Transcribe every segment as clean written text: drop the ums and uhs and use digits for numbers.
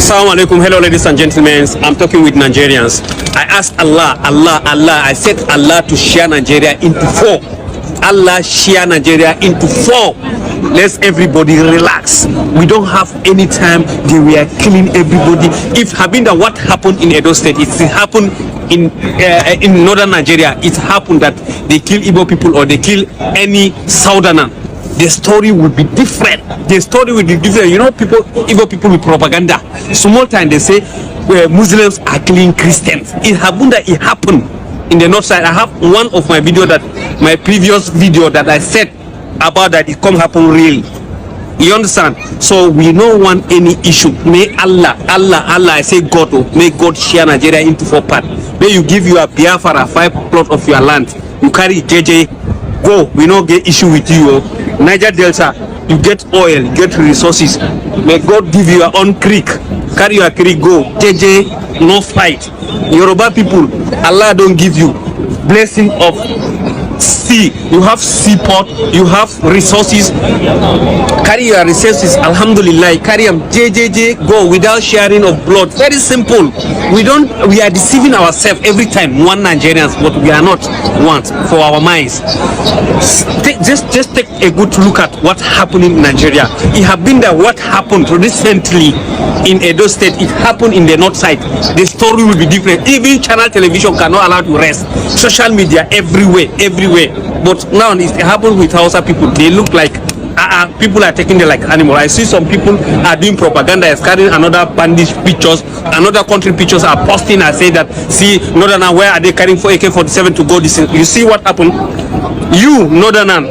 Assalamu alaikum. Hello, ladies and gentlemen. I'm talking with Nigerians. I asked Allah. I said Allah to share Nigeria into four. Allah share Nigeria into four. Let's everybody relax. We don't have any time. They were killing everybody. If Habinda, what happened in Edo State, it happened in northern Nigeria. It happened that they kill Igbo people or they kill any southerner. The story would be different. The story would be different. You know, Igbo people with propaganda. Small time they say Muslims are killing Christians. It happened in the north side. I have one of my previous video that I said about that it come happen really. You understand? So we don't want any issue. May Allah, I say God, may God share Nigeria into four parts. May you give your Biafra 5 plot of your land. You carry JJ, go. We don't get issue with you. Niger Delta, you get oil, you get resources. May God give you your own creek. Carry your creek, go. JJ, no fight. Yoruba people, Allah don't give you blessing of sea. You have seaport, you have resources. Carry your resources, alhamdulillah. Carry them, JJJ, go without sharing of blood. Very simple. We are deceiving ourselves every time. One Nigerians, but we are not one for our minds. Just take a good look at what happened in Nigeria. It have been that what happened recently in Edo State, it happened in the north side. The story will be different. Even channel television cannot allow to rest. Social media everywhere. But now it happened with Hausa people. They look like people are taking them like animals. I see some people are doing propaganda, is carrying another bandage pictures, another country pictures are posting and say that, see, Northern, where are they carrying for AK-47 to go this? You see what happened? You, Northern,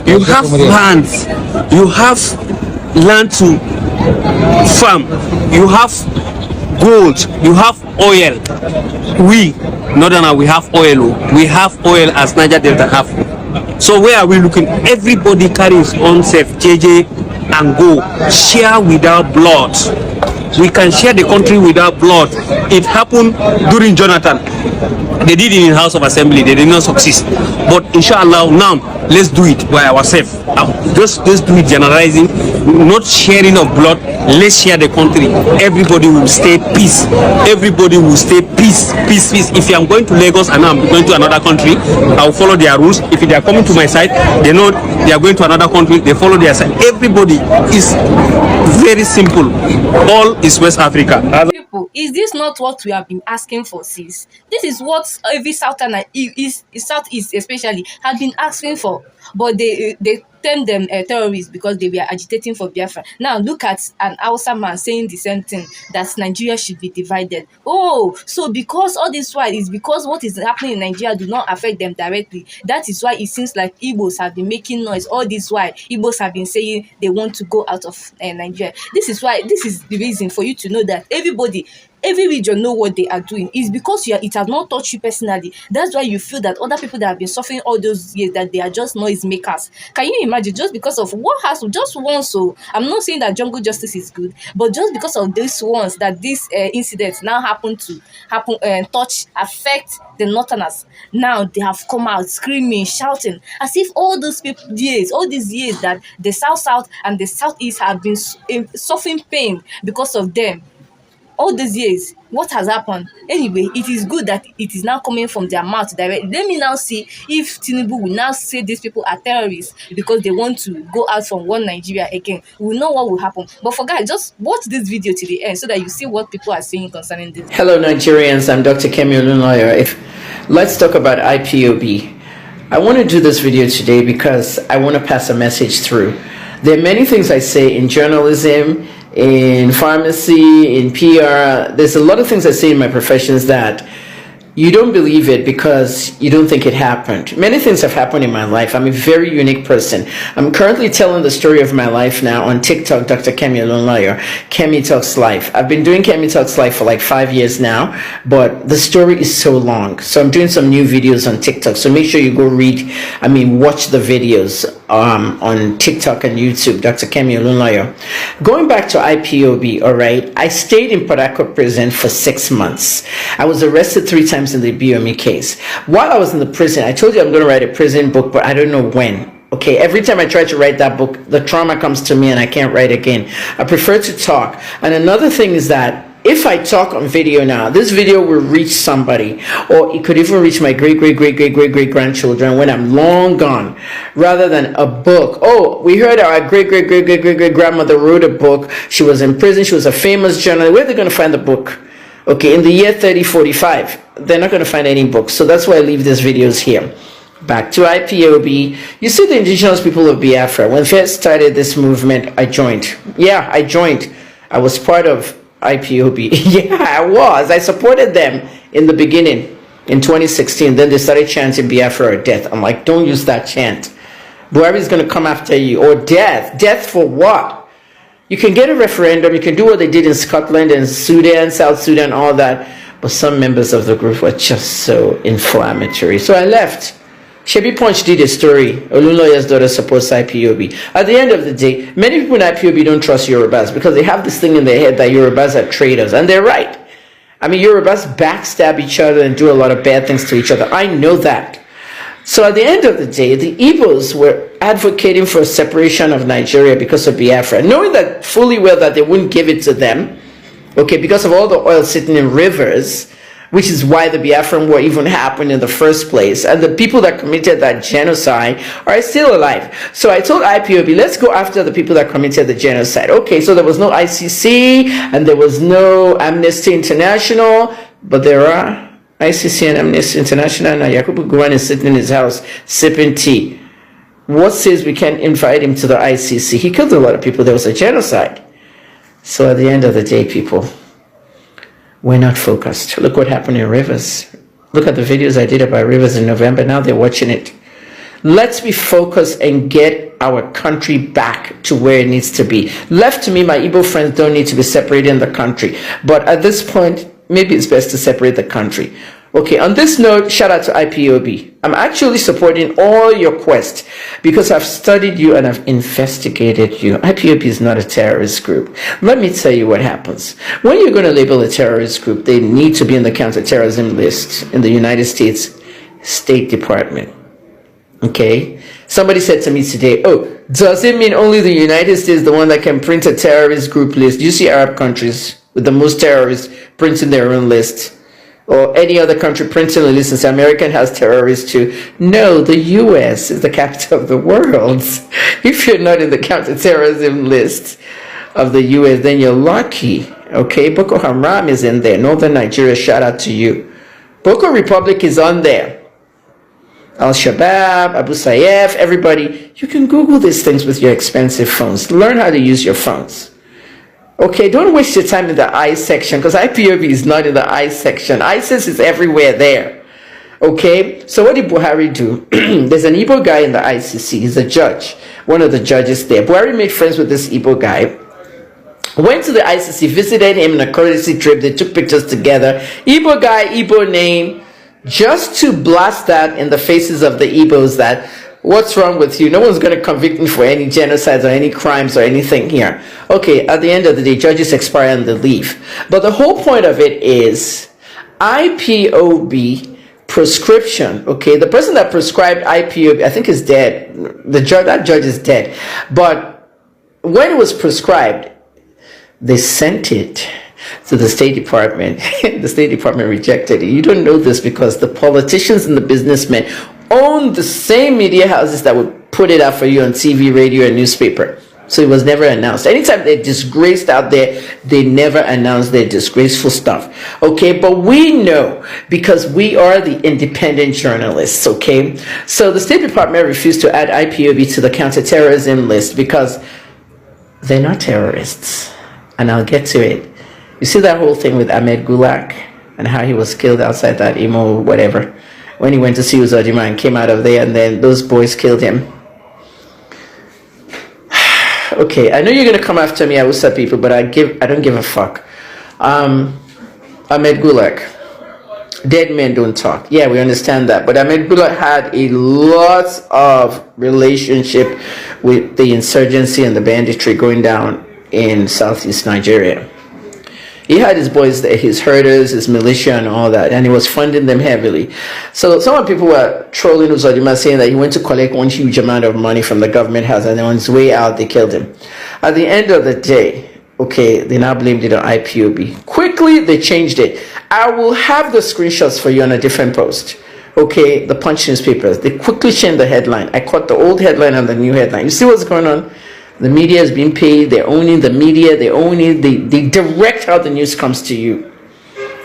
you have lands, you have land to farm, you have gold, you have oil. We, Northern, we have oil. We have oil as Niger Delta have. So where are we looking? Everybody carries on self, JJ, and go. Share without blood. We can share the country without blood. It happened during Jonathan. They did it in House of Assembly. They did not succeed. But inshallah, now let's do it by ourselves. Just do it generalizing, not sharing of blood. Let's share the country. Everybody will stay peace. Everybody will stay peace. If I'm going to Lagos and I'm going to another country, I'll follow their rules. If they are coming to my side, they know they are going to another country, they follow their side. Everybody is very simple. All is West Africa. People, is this not what we have been asking for, sis? This is what every Southern Southeast especially have been asking for. But they termed them terrorists because they were agitating for Biafra. Now look at an Hausa man saying the same thing, that Nigeria should be divided. Oh, so because all this while is because what is happening in Nigeria do not affect them directly. That is why it seems like Igbos have been making noise. All this while Igbos have been saying they want to go out of Nigeria. This is the reason for you to know that every region know what they are doing. Is because it has not touched you personally. That's why you feel that other people that have been suffering all those years, that they are just noise makers. Can you imagine? Just because of what has just once, so I'm not saying that jungle justice is good, but just because of this once that this incidents now affect the Northerners, now they have come out screaming, shouting, as if all these years that the South and the Southeast have been suffering pain because of them. All these years, what has happened? Anyway, it is good that it is now coming from their mouth directly. Let me now see if Tinubu will now say these people are terrorists because they want to go out from one Nigeria again. We will know what will happen. But for guys, just watch this video to the end so that you see what people are saying concerning this. Hello Nigerians, I'm Dr. Kemi Olunloyo. Let's talk about IPOB. I want to do this video today because I want to pass a message through. There are many things I say in journalism, in pharmacy, in PR. There's a lot of things I say in my professions that you don't believe it because you don't think it happened. Many things have happened in my life. I'm a very unique person. I'm currently telling the story of my life now on TikTok, Dr. Kemi Olunloyo, Kemi Talks Life. I've been doing Kemi Talks Life for like 5 years now, but the story is so long. So I'm doing some new videos on TikTok. So make sure you go watch the videos on TikTok and YouTube, Dr. Kemi Olunloyo. Going back to IPOB, all right, I stayed in Port Harcourt prison for 6 months. I was arrested 3 times in the BOME case. While I was in the prison, I told you I'm going to write a prison book, but I don't know when. Okay, every time I try to write that book, the trauma comes to me and I can't write again. I prefer to talk. And another thing is that if I talk on video now, this video will reach somebody, or it could even reach my great grandchildren when I'm long gone, rather than a book. Oh, we heard our great grandmother wrote a book. She was in prison. She was a famous journalist. Where are they going to find the book? Okay, in the year 3045, they're not going to find any books. So that's why I leave these videos here. Back to IPOB. You see, the indigenous people of Biafra, when first started this movement, I joined. Yeah, I joined. I was part of IPOB. Yeah, I was. I supported them in the beginning in 2016. Then they started chanting Biafra or death. I'm like, don't use that chant. Buhari's going to come after you. Or death. Death for what? You can get a referendum. You can do what they did in Scotland and Sudan, South Sudan, all that. But some members of the group were just so inflammatory. So I left. Shebi Punch did a story. Olunloyo's daughter supports IPOB. At the end of the day, many people in IPOB don't trust Yorubas because they have this thing in their head that Yorubas are traitors. And they're right. I mean, Yorubas backstab each other and do a lot of bad things to each other. I know that. So at the end of the day, the Igbos were advocating for a separation of Nigeria because of Biafra, knowing that fully well that they wouldn't give it to them, okay, because of all the oil sitting in rivers, which is why the Biafran War even happened in the first place. And the people that committed that genocide are still alive. So I told IPOB, let's go after the people that committed the genocide. Okay, so there was no ICC and there was no Amnesty International, but there are ICC and Amnesty International. Now Yakubu Gowon is sitting in his house sipping tea. What says we can't invite him to the ICC? He killed a lot of people. There was a genocide. So at the end of the day, people, we're not focused. Look what happened in Rivers. Look at the videos I did about Rivers in November. Now they're watching it. Let's be focused and get our country back to where it needs to be. Left to me, my Igbo friends don't need to be separated in the country. But at this point, maybe it's best to separate the country. Okay, on this note, shout out to IPOB. I'm actually supporting all your quest because I've studied you and I've investigated you. IPOB is not a terrorist group. Let me tell you what happens. When you're going to label a terrorist group, they need to be in the counterterrorism list in the United States State Department. Okay? Somebody said to me today, oh, does it mean only the United States is the one that can print a terrorist group list? Do you see Arab countries with the most terrorists printing their own list? Or any other country printing a list and say American has terrorists too? No, the US is the capital of the world. If you're not in the counterterrorism list of the US, then you're lucky. Okay, Boko Haram is in there. Northern Nigeria, shout out to you. Boko Republic is on there. Al-Shabaab, Abu Sayyaf, everybody. You can Google these things with your expensive phones. Learn how to use your phones. Okay, don't waste your time in the I section because IPOB is not in the I section. ISIS is everywhere there. Okay, so what did Buhari do? There's an Igbo guy in the ICC. He's a judge, one of the judges there. Buhari made friends with this Igbo guy. Went to the ICC, visited him in a courtesy trip. They took pictures together. Igbo guy, Igbo name, just to blast that in the faces of the Igbos that what's wrong with you? No one's going to convict me for any genocides or any crimes or anything here. Okay, at the end of the day, judges expire and they leave. But the whole point of it is IPOB prescription. Okay, the person that prescribed IPOB, I think, is dead. That judge is dead. But when it was prescribed, they sent it to the State Department. The State Department rejected it. You don't know this because the politicians and the businessmen own the same media houses that would put it out for you on TV, radio, and newspaper. So it was never announced. Anytime they're disgraced out there, they never announce their disgraceful stuff. Okay, but we know because we are the independent journalists. Okay, so the State Department refused to add IPOB to the counterterrorism list because they're not terrorists. And I'll get to it. You see that whole thing with Ahmed Gulak and how he was killed outside that Imo whatever, when he went to see Uzodimma and came out of there and then those boys killed him. Okay, I know you're going to come after me, Hausa people, but I don't give a fuck. Ahmed Gulak, dead men don't talk. Yeah, we understand that. But Ahmed Gulak had a lot of relationship with the insurgency and the banditry going down in southeast Nigeria. He had his boys there, his herders, his militia, and all that, and he was funding them heavily. So some people were trolling Uzodimma, saying that he went to collect one huge amount of money from the government house, and then on his way out, they killed him. At the end of the day, okay, they now blamed it on IPOB. Quickly, they changed it. I will have the screenshots for you on a different post. Okay, the Punch newspapers, they quickly changed the headline. I caught the old headline and the new headline. You see what's going on? The media is being paid. They're owning the media. They own it. They direct how the news comes to you.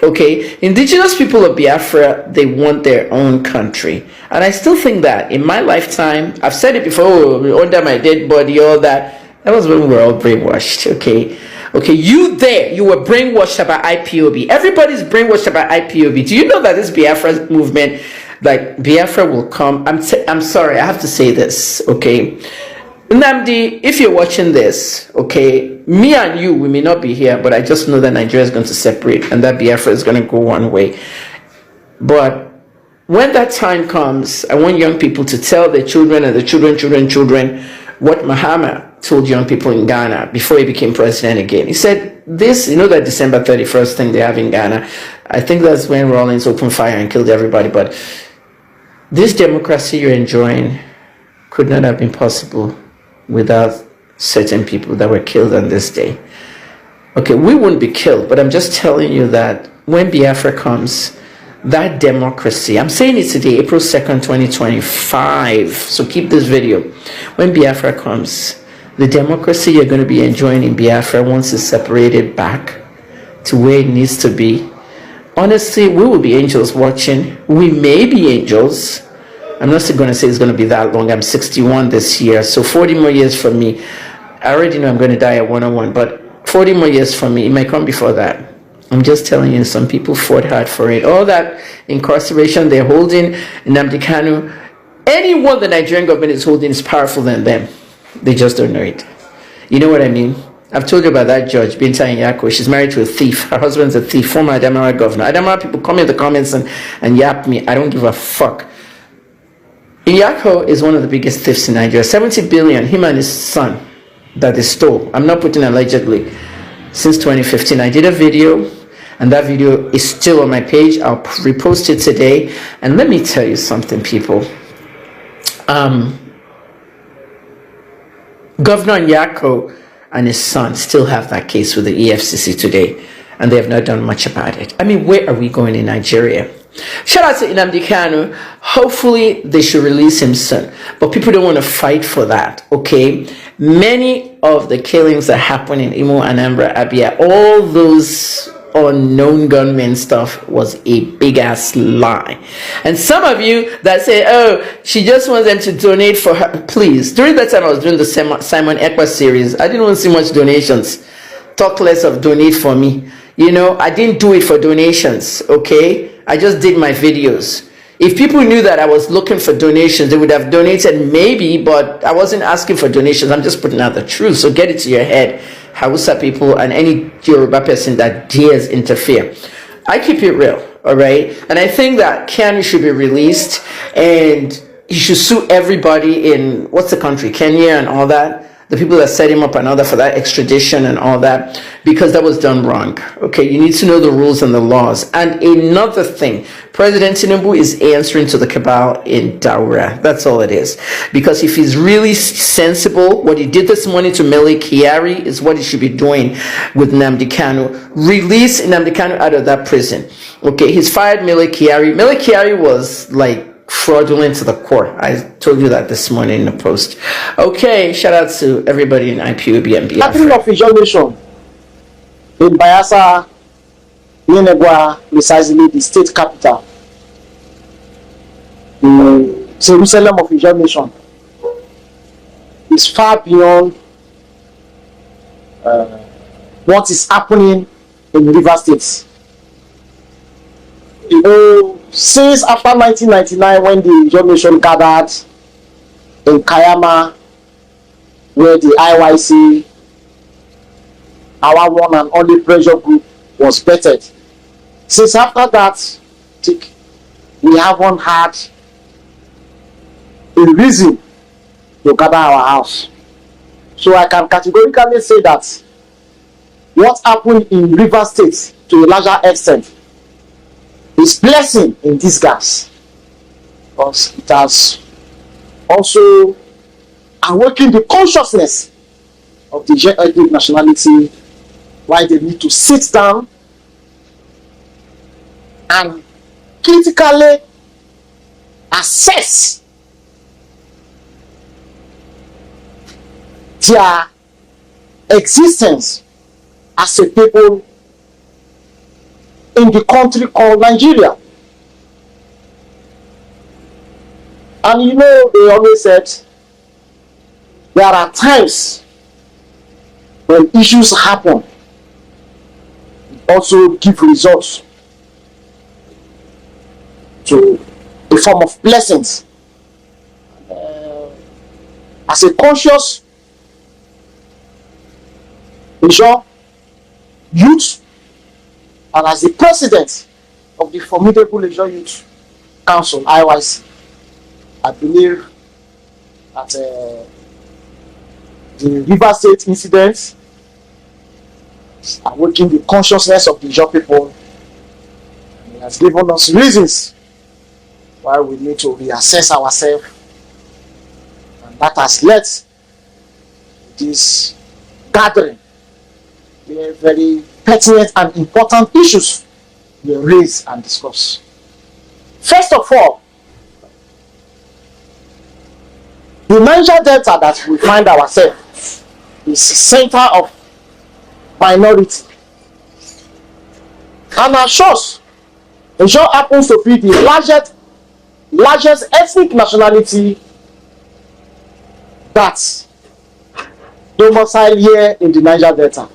Okay, indigenous people of Biafra, they want their own country. And I still think that in my lifetime, I've said it before, under my dead body, all that. That was when we were all brainwashed, okay? Okay, you were brainwashed about IPOB. Everybody's brainwashed about IPOB. Do you know that this Biafra movement, like Biafra will come? I'm sorry, I have to say this, okay? Nnamdi, if you're watching this, okay, me and you, we may not be here, but I just know that Nigeria is going to separate and that Biafra is going to go one way. But when that time comes, I want young people to tell their children and the children what Mahama told young people in Ghana before he became president again. He said this, you know, that December 31st thing they have in Ghana, I think that's when Rawlings opened fire and killed everybody, but this democracy you're enjoying could not have been possible without certain people that were killed on this day. Okay, we wouldn't be killed, but I'm just telling you that when Biafra comes, that democracy, I'm saying it today, April 2nd, 2025, so keep this video. When Biafra comes, the democracy you're going to be enjoying in Biafra once it's separated back to where it needs to be, honestly, we will be angels watching. We may be angels. I'm not going to say it's going to be that long. I'm 61 this year, so 40 more years for me. I already know I'm going to die at 101, but 40 more years for me. It might come before that. I'm just telling you, some people fought hard for it. All that incarceration they're holding, nnamdi Kanu, anyone the Nigerian government is holding is powerful than them. They just don't know it. You know what I mean? I've told you about that judge, Binta Nyako. She's married to a thief. Her husband's a thief, former Adamawa governor. Adamawa people come in the comments and yap me. I don't give a fuck. Nyako is one of the biggest thieves in Nigeria. 70 billion, him and his son, that they stole. I'm not putting allegedly. Since 2015, I did a video, and that video is still on my page. I'll repost it today. And let me tell you something, people. Governor Nyako and his son still have that case with the EFCC today, and they have not done much about it. I mean, where are we going in Nigeria? Shout out to Nnamdi Kanu. Hopefully they should release him soon, but people don't want to fight for that. Okay, many of the killings that happen in Imo, Anambra, Abia, all those unknown gunmen stuff was a big ass lie. And some of you that say, oh, she just wants them to donate for her, please. During that time I was doing the Simon Ekpa series, I didn't want to see much donations. Talk less of donate for me. You know, I didn't do it for donations, okay? I just did my videos. If people knew that I was looking for donations, they would have donated maybe, but I wasn't asking for donations. I'm just putting out the truth. So get it to your head, Hausa people and any Yoruba person that dares interfere. I keep it real, all right? And I think that Kanu should be released and he should sue everybody in, what's the country, Kenya and all that. The people that set him up and all that for that extradition and all that, because that was done wrong. Okay, you need to know the rules and the laws. And another thing, President Tinubu is answering to the cabal in Daura. That's all it is. Because if he's really sensible, what he did this morning to Mele Kyari is what he should be doing with Nnamdi Kanu. Release Nnamdi Kanu out of that prison. Okay, he's fired Mele Kyari. Mele Kyari was like fraudulent to the core. I told you that this morning in the post. Okay, shout out to everybody in IPOB and Biafra. Happening of isolation in Bayelsa, Yenegua, precisely the state capital. The Jerusalem of isolation is far beyond what is happening in River States. You know, since after 1999, when the Young Nation gathered in Kayama, where the IYC, our one and only pressure group, was bettered. Since after that, we haven't had a reason to gather our house. So I can categorically say that what happened in Rivers State to a larger extent is blessing in disguise, because it has also awakened the consciousness of the ethnic nationality, why they need to sit down and critically assess their existence as a people in the country called Nigeria. And you know, they always said there are times when issues happen, also give results to a form of blessings. As a conscious youth, and as the president of the formidable Youth Council, IYC, I believe that the River State incidents awakening the consciousness of the young people. It has given us reasons why we need to reassess ourselves, and that has led this gathering where very pertinent and important issues were raised and discussed. First of all, the Niger Delta that we find ourselves is the center of minority, and our shows, it sure happens to be the largest ethnic nationality that's domiciled here in the Niger Delta.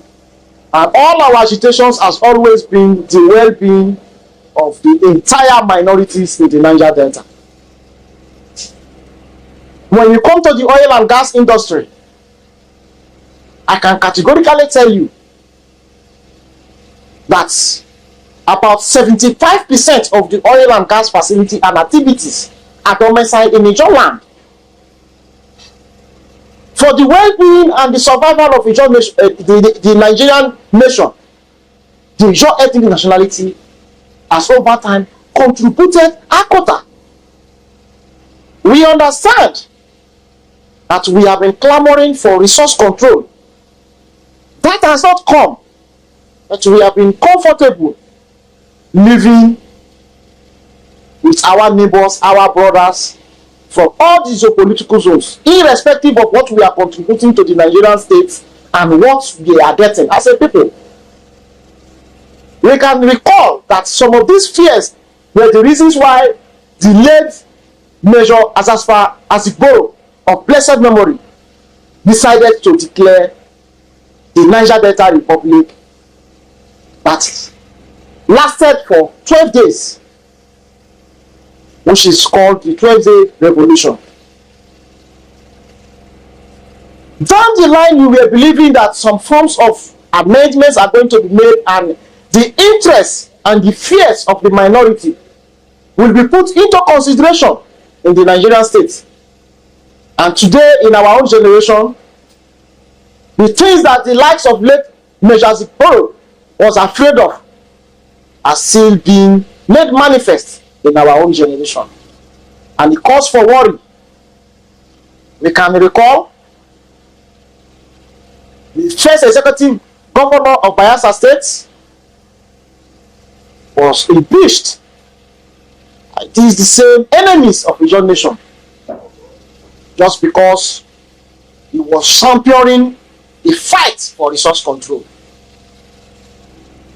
And all our agitations has always been the well-being of the entire minorities in the Niger Delta. When you come to the oil and gas industry, I can categorically tell you that about 75% of the oil and gas facility and activities are domiciled in Ijaw land. For the well-being and the survival of the Nigerian nation, the Ijaw ethnic nationality has over time contributed a quota. We understand that we have been clamoring for resource control. That has not come, but we have been comfortable living with our neighbors, our brothers, from all these geopolitical zones, irrespective of what we are contributing to the Nigerian state and what we are getting as a people. We can recall that some of these fears were the reasons why the late Major Asasfa Asigbo of blessed memory decided to declare the Niger Delta Republic that lasted for 12 days, which is called the 12-day revolution. Down the line, we were believing that some forms of amendments are going to be made, and the interests and the fears of the minority will be put into consideration in the Nigerian state. And today, in our own generation, the things that the likes of late Major Ziporo was afraid of are still being made manifest in our own generation, and the cause for worry. We can recall the first executive governor of Bayelsa State was impeached. It is the same enemies of the Ijaw nation, just because he was championing the fight for resource control.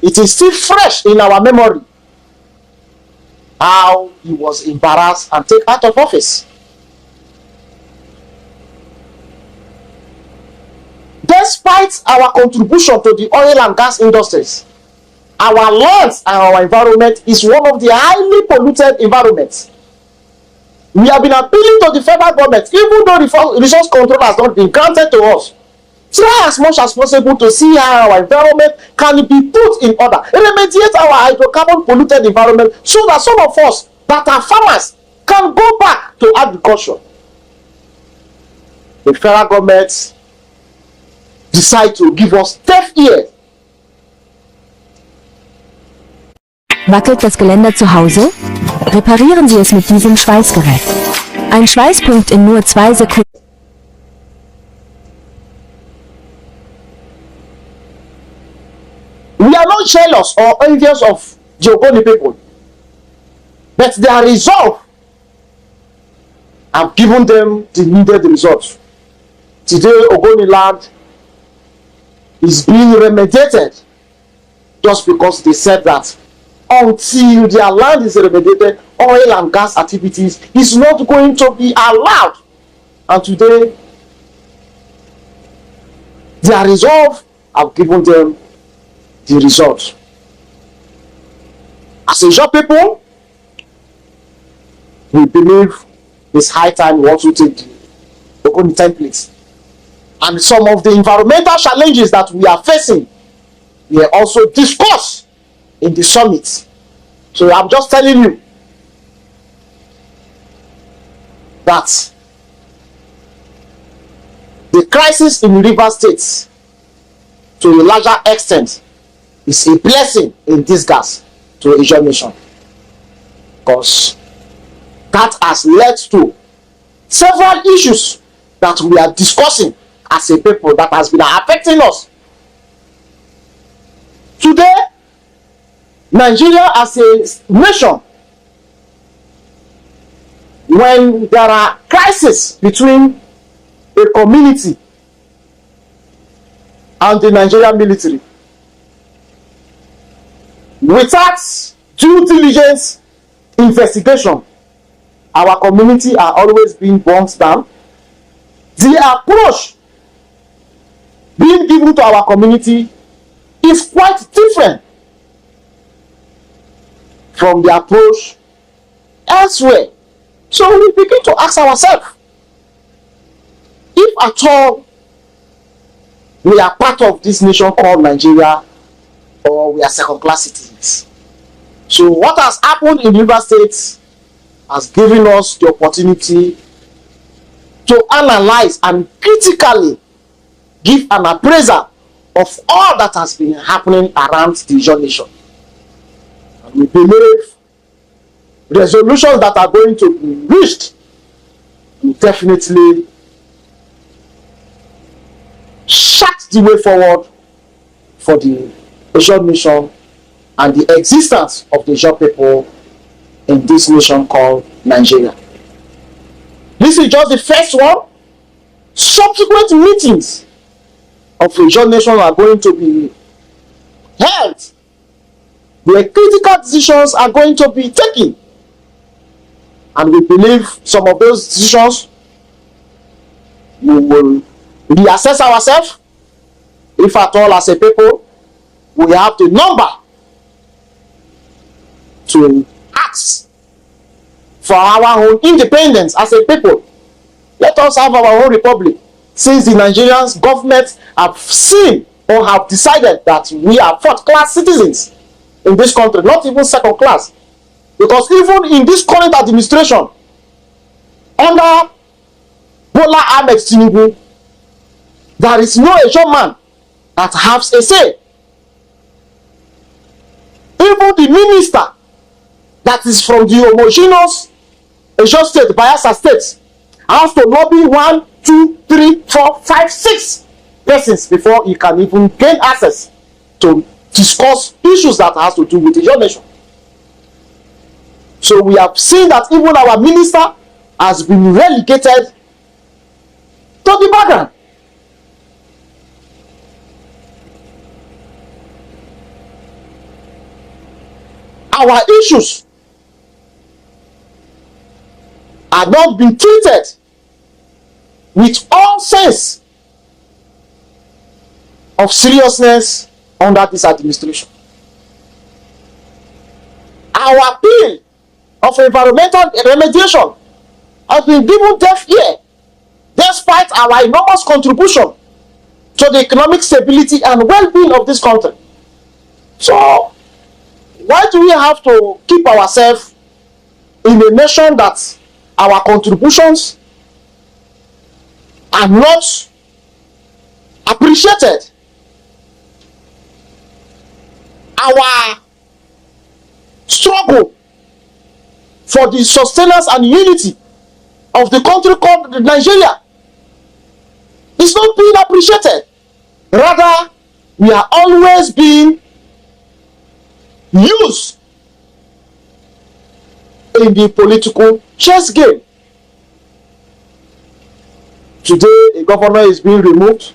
It is still fresh in our memory how he was embarrassed and taken out of office. Despite our contribution to the oil and gas industries, our lands and our environment is one of the highly polluted environments. We have been appealing to the federal government, even though resource control has not been granted to us. Try as much as possible to see how our environment can be put in order, remediate our hydrocarbon polluted environment, so that some of us that are farmers can go back to agriculture. The federal government decide to give us deaf ear Wackelt das Geländer zu Hause? Reparieren Sie es mit diesem Schweißgerät. Ein Schweißpunkt in nur 2 Sekunden. We are not jealous or envious of the Ogoni people, but their resolve have given them the needed results. Today, Ogoni land is being remediated just because they said that until their land is remediated, oil and gas activities is not going to be allowed. And today, their resolve have given them the result. As a job people, we believe it's high time we also take the Ogoni templates. And some of the environmental challenges that we are facing were also discussed in the summit. So I'm just telling you that the crisis in River State, to a larger extent, is a blessing in disguise to a Asian nation, because that has led to several issues that we are discussing as a people that has been affecting us. Today, Nigeria as a nation, when there are crises between a community and the Nigerian military, without due diligence investigation, our community are always being burnt down. The approach being given to our community is quite different from the approach elsewhere. So we begin to ask ourselves, if at all we are part of this nation called Nigeria, or we are second-class citizens. So what has happened in River State has given us the opportunity to analyze and critically give an appraisal of all that has been happening around the Asian nation. And we believe resolutions that are going to be reached will definitely chart the way forward for the Asian nation and the existence of the Asian people in this nation called Nigeria. This is just the first one. Subsequent meetings of the Asian nation are going to be held, where critical decisions are going to be taken. And we believe some of those decisions, we will reassess ourselves, if at all as a people we have the number to ask for our own independence as a people. Let us have our own republic, since the Nigerian government have seen or have decided that we are fourth-class citizens in this country, not even second class. Because even in this current administration, under Bola Ahmed Tinubu, there is no Asian man that has a say. Even the minister that is from the homogeneous Asian state, Bayelsa state, has to lobby 1, 2, 3, 4, 5, 6 persons before he can even gain access to discuss issues that has to do with the Asian nation. So we have seen that even our minister has been relegated to the background. Our issues are not being treated with all sense of seriousness under this administration. Our appeal of environmental remediation has been given deaf ear, despite our enormous contribution to the economic stability and well-being of this country. So why do we have to keep ourselves in a nation that our contributions are not appreciated? Our struggle for the sustenance and unity of the country called Nigeria is not being appreciated. Rather, we are always being used in the political chess game. Today, a governor is being removed.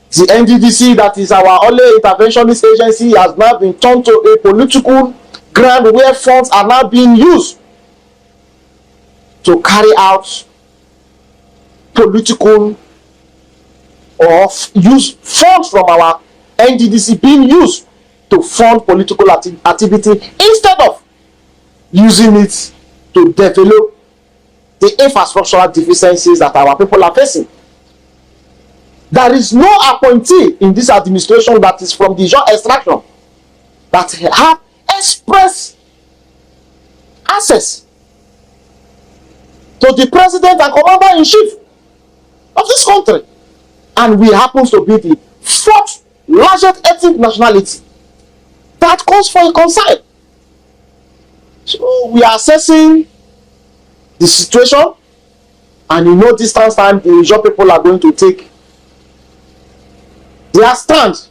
The NDDC, that is our only interventionist agency, has now been turned to a political ground where funds are now being used to carry out political or use funds from our NDDC being used to fund political activity instead of using it to develop the infrastructural deficiencies that our people are facing. There is no appointee in this administration that is from the Ijaw extraction that have express access to the president and commander-in-chief of this country. And we happen to be the fourth largest ethnic nationality that calls for a concern. So we are assessing the situation, and in no distance time, the Ijaw people are going to take their stand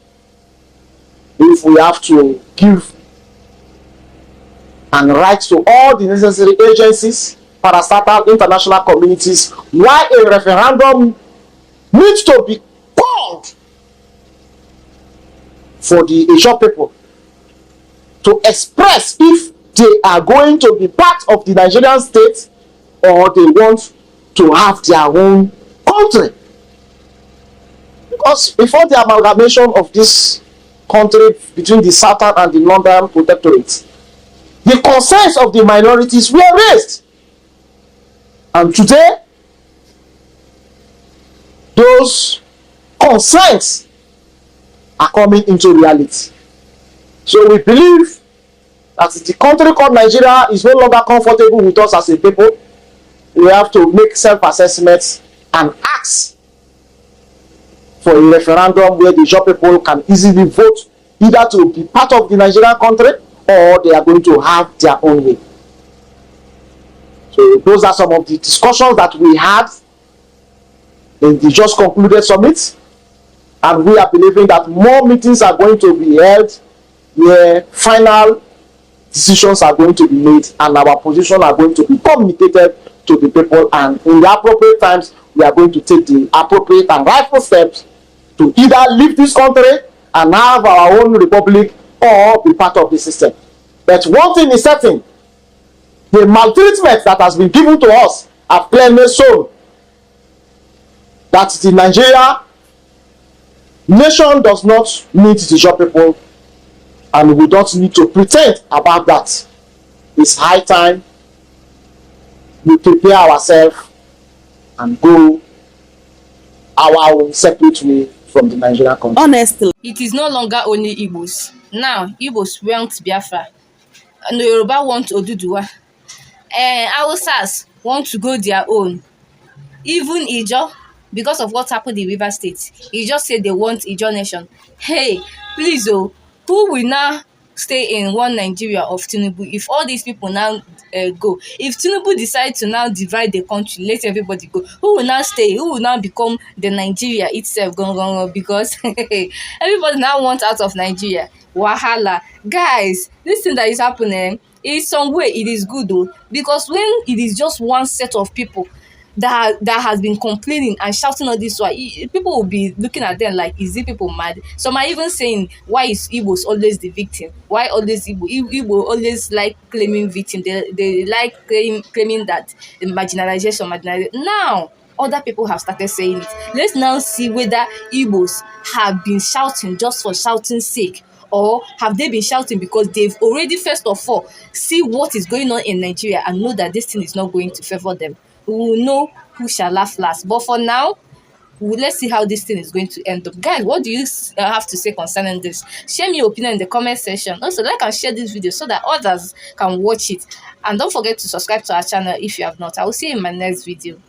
if we have to give and write to all the necessary agencies, parastatal, international communities, why a referendum needs to be called for the Ijaw people to express if they are going to be part of the Nigerian state or they want to have their own country. Because before the amalgamation of this country between the Southern and the Northern protectorates, the concerns of the minorities were raised. And today, those concerns are coming into reality. So we believe that the country called Nigeria is no longer comfortable with us as a people. We have to make self-assessments and ask for a referendum where the Ijaw people can easily vote either to be part of the Nigerian country or they are going to have their own way. So those are some of the discussions that we had in the just concluded summit, and we are believing that more meetings are going to be held where final decisions are going to be made and our position are going to be communicated to the people, and in the appropriate times we are going to take the appropriate and rightful steps to either leave this country and have our own republic or be part of the system. But one thing is certain, the maltreatment that has been given to us have clearly shown that the Nigeria nation does not need the Ijaw people, and we don't need to pretend about that. It's high time we prepare ourselves and go our own separate way from the Nigerian country. Honestly, It is no longer only Igbos. Now, Igbos want Biafra, and the Yoruba want Oduduwa. Hausas want to go their own. Even Ijaw, because of what happened in River State, Ijaw said they want Ijaw nation. Hey, please, oh, who will now stay in one Nigeria of Tinubu if all these people now go? If Tinubu decides to now divide the country, let everybody go, who will now stay? Who will now become the Nigeria itself? Because everybody now wants out of Nigeria. Wahala. Guys, this thing that is happening, in some way it is good though, because when it is just one set of people that has been complaining and shouting all this, why people will be looking at them like, is it people mad? Some are even saying, why is Igbos always the victim? Why always Igbo always like claiming victim? They like claiming that the marginalization. Now other people have started saying it. Let's now see whether Igbos have been shouting just for shouting's sake, or have they been shouting because they've already, first of all, see what is going on in Nigeria and know that this thing is not going to favor them. We will know who shall laugh last. But for now, let's see how this thing is going to end up. Guys, what do you have to say concerning this? Share me your opinion in the comment section. Also, like and share this video so that others can watch it. And don't forget to subscribe to our channel if you have not. I will see you in my next video. Bye.